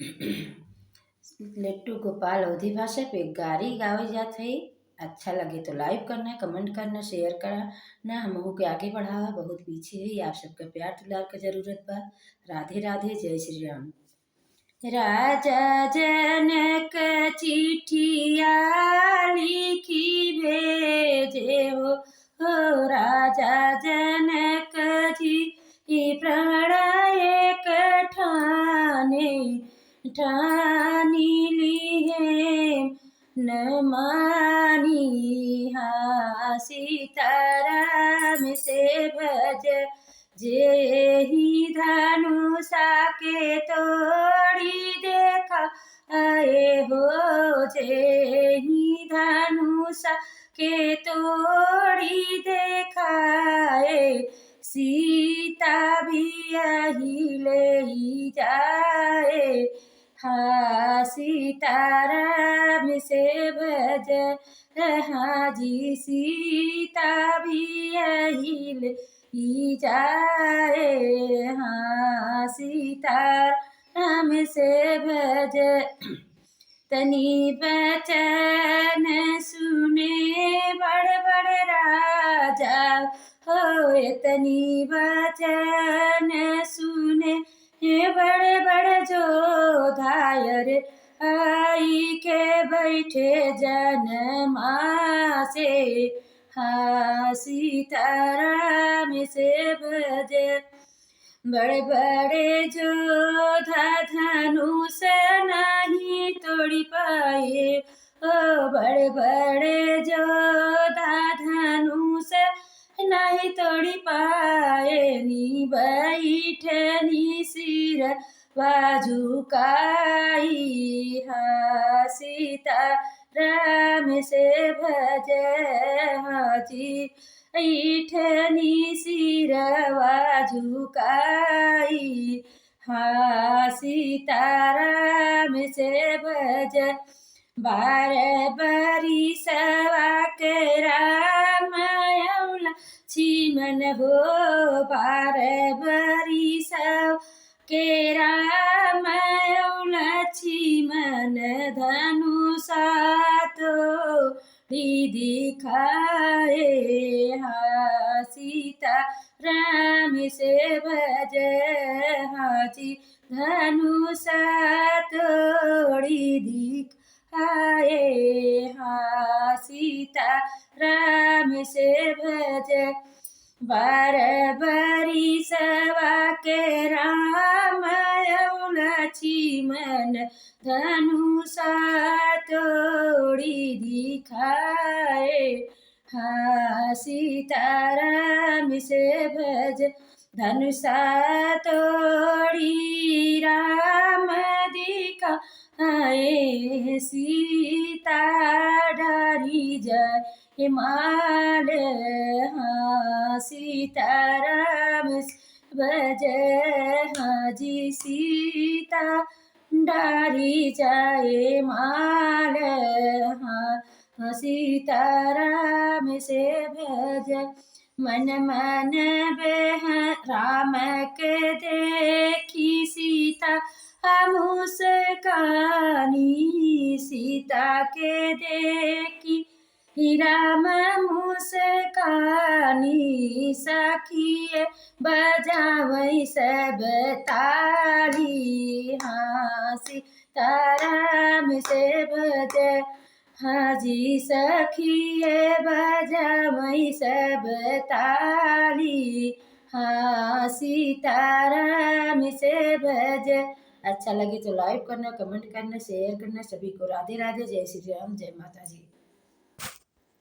लट्टू गोपाल अवधी भाषा पे गारी गावल जात है। अच्छा लगे तो लाइक करना, कमेंट करना, शेयर करना, हमहू के आगे बढ़ावा। बहुत पीछे है, आप सबका प्यार दुलार का जरूरत बा। राधे राधे, जय श्री राम। राजा जनक चिट्ठिया लिखी भेजे हो राजा जनक जी प्रणय कठाने ठानी लिए न मानी हा सीताराम से भज जे ही धनुषा के तोड़ी देखा आए हो जे ही धनुषा के तोड़ी देखाए सीता भी यही ले जाए हा सीताराम से भज हाजी सीता भी यही ले जाए हाँ सीताराम से भज। तनी बचन सुने बड़ बड़ राजा हो तनी बचन सुने बड़ बड़ जो धायर आई के बैठे जनमा से हाँ सीताराम से भज। बड़े बड़े जोधा धनुष नहीं तोड़ी पाए ओ बड़े बड़े जोधा धनुष नहीं तोड़ी पाए नी बैठनी सिर बाजू काई हा सीता राम से भज हाजी ऐठनी सिरवा झुकाई हा सीताराम से भज। बार बरी सवा के राम लक्ष्मण हो बार बरी सव के राम लक्ष्मण धनुषा तो दिखाए हा सीता राम से भज हाजी धनुषा तोड़ी दिखाए हा सीता राम से भज। बार बरी सवा के राम लक्ष्मण धनुषा तोड़ी दिखाए हा सीताराम से भज। धनुषा तोड़ी राम दिखाए सीता डारी जाए माल हाँ सीताराम भज हाजी सीता डारी जाए माल हाँ सीताराम से भज। मन मन बेह राम के देखी सीता मुस्कानी सीता के देखी राम मुस्कानी सखिए बजावै सब ताली हाँ सीताराम से भज हाजी सखिए बजावै सब ताली हाँ सीताराम से भज। अच्छा लगे तो लाइक करना, कमेंट करना, शेयर करना। सभी को राधे राधे, जय श्री राम, जय माता जी।